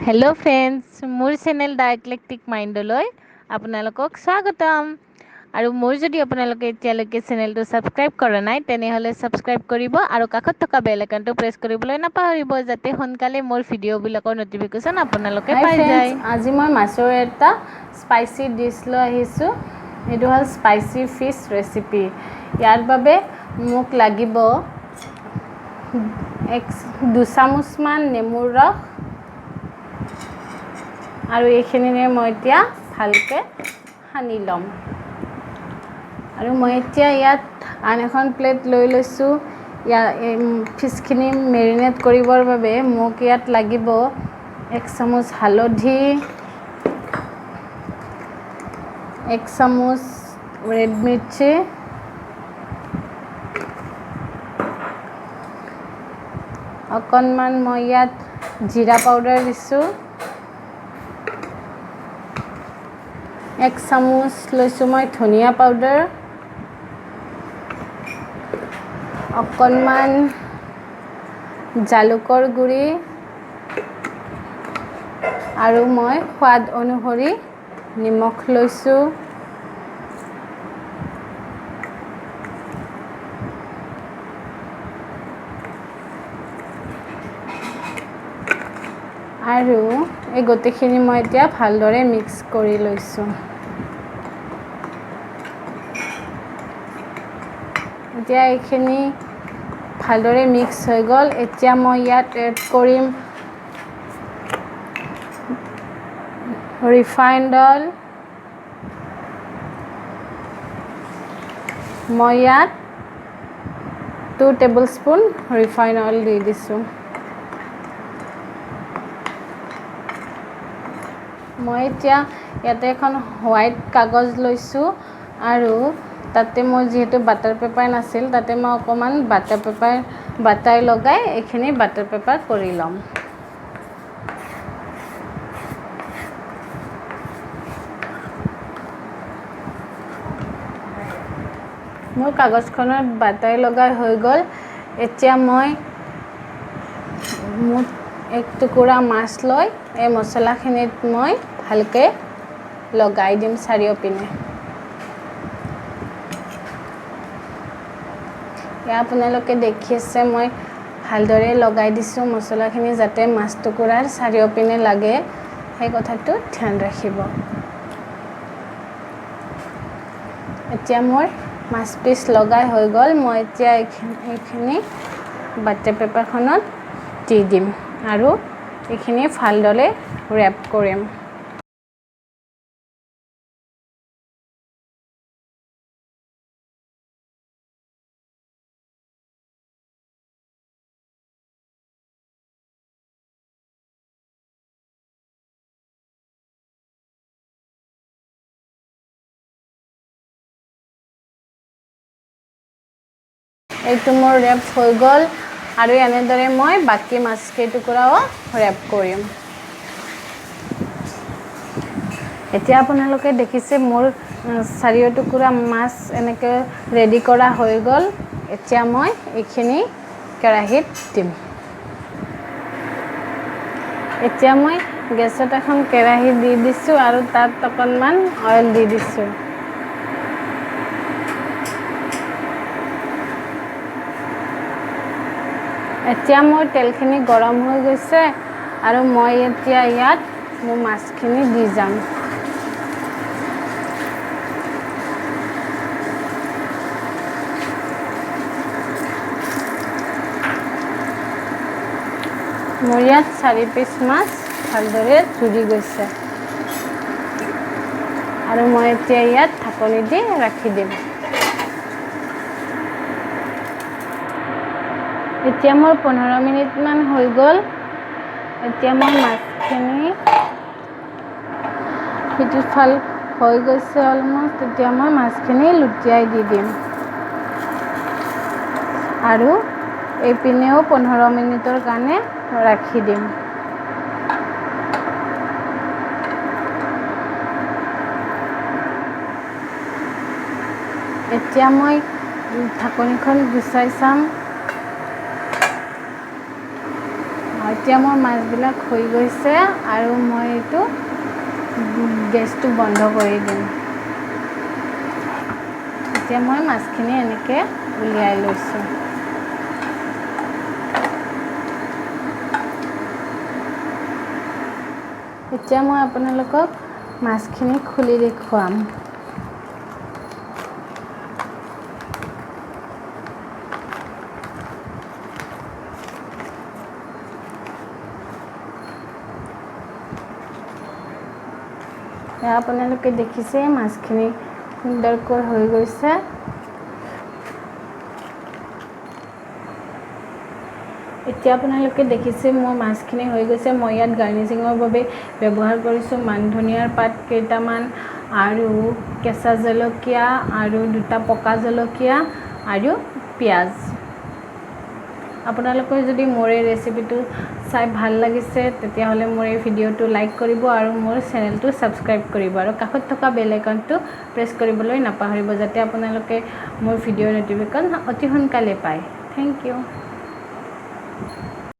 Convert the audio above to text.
Hello' friends, মোৰ channel the একলেক্টিক মাইণ্ডলৈ আপোনালোকক স্বাগতম। আৰু মোৰ যদি আপোনালোকে এতিয়ালৈকে চেনেলটো ছাবস্ক্ৰাইব কৰা নাই তেনেহ'লে ছাবস্ক্ৰাইব কৰিব আৰু কাষত থকা বেল আইকনটো প্ৰেছ কৰিবলৈ নাপাহৰিব যাতে সোনকালে মোৰ ভিডিঅ'বিলাকৰ ন'টিফিকেশ্যন আপোনালোকে হাই পাই ফ্ৰেণ্ডছ, যায়। আজি মই মাছৰ এটা স্পাইচি ডিছ লৈ আহিছোঁ। এইটো হ'ল স্পাইচি ফিছ ৰেচিপি। ইয়াৰ বাবে মোক লাগিব 2 চামুচমান নেমুৰ ৰস, আৰু এইখিনিৰে মই এতিয়া ভালকৈ সানি ল'ম। আৰু মই এতিয়া ইয়াত আন এখন প্লেট লৈ লৈছোঁ। ফিছখিনি মেৰিনেট কৰিবৰ বাবে মোক ইয়াত লাগিব 1 চামুচ হালধি, 1 চামুচ ৰেড মিৰ্চি, অকণমান মই ইয়াত জিৰা পাউডাৰ দিছোঁ, 1 চামুচ লৈছোঁ মই ধনিয়া পাউডাৰ, অকণমান জালুকৰ গুড়ি, আৰু মই সোৱাদ অনুসৰি নিমখ লৈছোঁ। আৰু এই গোটেইখিনি মই এতিয়া ভালদৰে মিক্স কৰি লৈছোঁ। এতিয়া এইখিনি ভালদৰে মিক্স হৈ গ'ল। এতিয়া মই ইয়াত এড কৰিম ৰিফাইণ্ড অইল। মই ইয়াত 2 টেবুলস্পুন ৰিফাইণ্ড অইল দি দিছোঁ। মই এতিয়া ইয়াতে এখন হোৱাইট কাগজ লৈছোঁ, আৰু তাতে মই যিহেতু বাটাৰ পেপাৰ নাছিল তাতে মই অকণমান বাটাৰ লগাই এইখিনি বাটাৰ পেপাৰ কৰি ল'ম। মোৰ কাগজখনত বাটাৰ লগাই হৈ গ'ল। এতিয়া মই 1 টুকুৰা মাছ লৈ এই মছলাখিনিত মই ভালকৈ লগাই দিম চাৰিওপিনে। এয়া আপোনালোকে দেখি আছে, মই ভালদৰে লগাই দিছোঁ মছলাখিনি যাতে মাছ টুকুৰাৰ চাৰিওপিনে লাগে, সেই কথাটো ধ্যান ৰাখিব। এতিয়া মোৰ মাছ পিচ লগাই হৈ গ'ল। মই এতিয়া এইখিনি বাটাৰ পেপাৰখনত দি দিম আৰু এইখিনি ভালদৰে ৰেপ কৰিম। এইটো মোৰ ৰেপ হৈ গ'ল, আৰু এনেদৰে মই বাকী মাছকেইটুকুৰাও ৰেপ কৰিম। এতিয়া আপোনালোকে দেখিছে মোৰ 4 টুকুৰা মাছ এনেকৈ ৰেডি কৰা হৈ গ'ল। এতিয়া মই এইখিনি কেৰাহীত দিম। এতিয়া মই গেছত এখন কেৰাহী দি দিছোঁ আৰু তাত অকণমান অইল দি দিছোঁ। এতিয়া মোৰ তেলখিনি গৰম হৈ গৈছে, আৰু মই এতিয়া ইয়াত মোৰ মাছখিনি দি যাম। মোৰ ইয়াত 4 পিচ মাছ ভালদৰে জুৰি গৈছে, আৰু মই এতিয়া ইয়াত ঢাকনি দি ৰাখি দিম। এতিয়া মোৰ 15 মিনিটমান হৈ গ'ল। এতিয়া মই মাছখিনি সিটো হৈ গৈছে অলমষ্ট। এতিয়া মই মাছখিনি লুটিয়াই দি দিম, আৰু এইপিনেও 15 মিনিটৰ কাৰণে ৰাখি দিম। এতিয়া মই ঢাকনিখন গুচাই চাম, এতিয়া মোৰ মাছবিলাক হৈ গৈছে আৰু মই এইটো গেছটো বন্ধ কৰি দিম। এতিয়া মই মাছখিনি এনেকৈ উলিয়াই লৈছোঁ। এতিয়া মই আপোনালোকক মাছখিনি খুলি দেখুৱাম। এয়া আপোনালোকে দেখিছে মাছখিনি সুন্দৰকৈ হৈ গৈছে। এতিয়া আপোনালোকে দেখিছে মোৰ মাছখিনি হৈ গৈছে। মই ইয়াত গাৰ্নিচিঙৰ বাবে ব্যৱহাৰ কৰিছোঁ মান ধনিয়াৰ পাত কেইটামান আৰু কেঁচা জলকীয়া আৰু 2টা পকা জলকীয়া আৰু পিঁয়াজ। আপোনালোকে যদি মোৰ এই ৰেচিপিটো চাই ভাল লাগিছে তেতিয়াহ'লে মোৰ এই ভিডিঅ'টো লাইক কৰিব আৰু মোৰ চেনেলটো ছাবস্ক্ৰাইব কৰিব আৰু কাষত থকা বেল আইকনটো প্ৰেছ কৰিবলৈ নাপাহৰিব যাতে আপোনালোকে মোৰ ভিডিঅ'ৰ ন'টিফিকেশ্যন অতি সোনকালে পায়। Thank U.